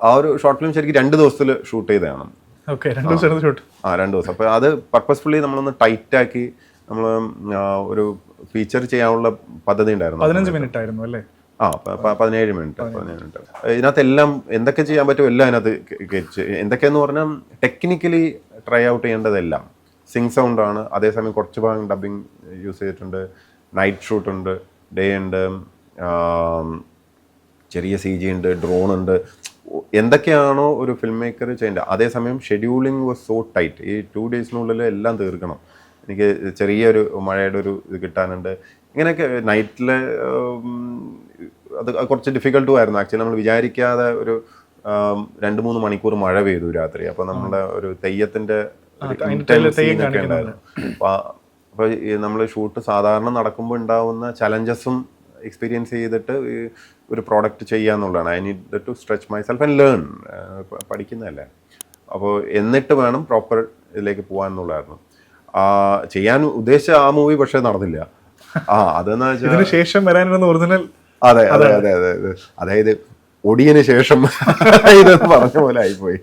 ആ ഒരു short film ശരിക്കും 2 ദിവസത്തിൽ ഷൂട്ട് ചെയ്തതാണ്. 2 ദിവസം ഷൂട്ട്. 2 ദിവസം. അപ്പോൾ അത് പർപ്പസ്ഫുള്ളി നമ്മളൊന്ന് ടൈറ്റാക്കി നമ്മൾ ഒരു ഫീച്ചർ ചെയ്യാനുള്ള പദ്ധതി ഉണ്ടായിരുന്നു. 15 മിനിറ്റ് ആയിരുന്നു അല്ലേ? 17 മിനിറ്റ്. ഇതിനകത്തെല്ലാം എന്തൊക്കെ ചെയ്യാൻ പറ്റുമോ എല്ലാം അതിനകത്ത് എന്തൊക്കെയെന്ന് പറഞ്ഞാൽ ടെക്നിക്കലി ട്രൈ ഔട്ട് ചെയ്യേണ്ടതെല്ലാം. സിങ് സൗണ്ടാണ്, അതേസമയം കുറച്ച് ഭാഗം ഡബിങ് യൂസ് ചെയ്തിട്ടുണ്ട്, നൈറ്റ് ഷൂട്ട് ഉണ്ട്, ഡേ ഉണ്ട്, ചെറിയ CG ഉണ്ട്, ഡ്രോൺ ഉണ്ട്, എന്തൊക്കെയാണോ ഒരു ഫിലിം മേക്കർ ചെയ്യേണ്ടത്. അതേസമയം ഷെഡ്യൂളിങ് വാസ് സോ ടൈറ്റ്. ഈ 2 ഡേയ്സിനുള്ളിൽ എല്ലാം തീർക്കണം. എനിക്ക് ചെറിയൊരു മഴയുടെ ഒരു ഇത് കിട്ടാനുണ്ട്. ഇങ്ങനെയൊക്കെ നൈറ്റിൽ അത് കുറച്ച് ഡിഫിക്കൽട്ടും ആയിരുന്നു. ആക്ച്വലി നമ്മൾ വിചാരിക്കാതെ ഒരു 2-3 മണിക്കൂർ മഴ പെയ്തു രാത്രി. അപ്പോൾ നമ്മുടെ ഒരു തെയ്യത്തിൻ്റെ സീനൊക്കെ ഉണ്ടായിരുന്നു. അപ്പോൾ നമ്മൾ ഷൂട്ട് സാധാരണ നടക്കുമ്പോൾ ഉണ്ടാവുന്ന ചലഞ്ചസും എക്സ്പീരിയൻസ് ചെയ്തിട്ട് ഒരു പ്രോഡക്റ്റ് ചെയ്യുക എന്നുള്ളതാണ്. I need to stretch myself and learn. പഠിക്കുന്നതല്ലേ. അപ്പോൾ എന്നിട്ട് വേണം പ്രോപ്പർ ഇതിലേക്ക് പോകാൻ എന്നുള്ളതായിരുന്നു. ചെയ്യാൻ ഉദ്ദേശിച്ച ആ മൂവി പക്ഷേ നടന്നില്ല. അതെന്ന് വെച്ചാൽ ശേഷം വരാനുള്ള ഒറിജിനൽ. അതെ അതെ അതെ അതെ അതായത് ഒടിയന് ശേഷം ഇതെന്ന് പറഞ്ഞ പോലെ ആയിപ്പോയി.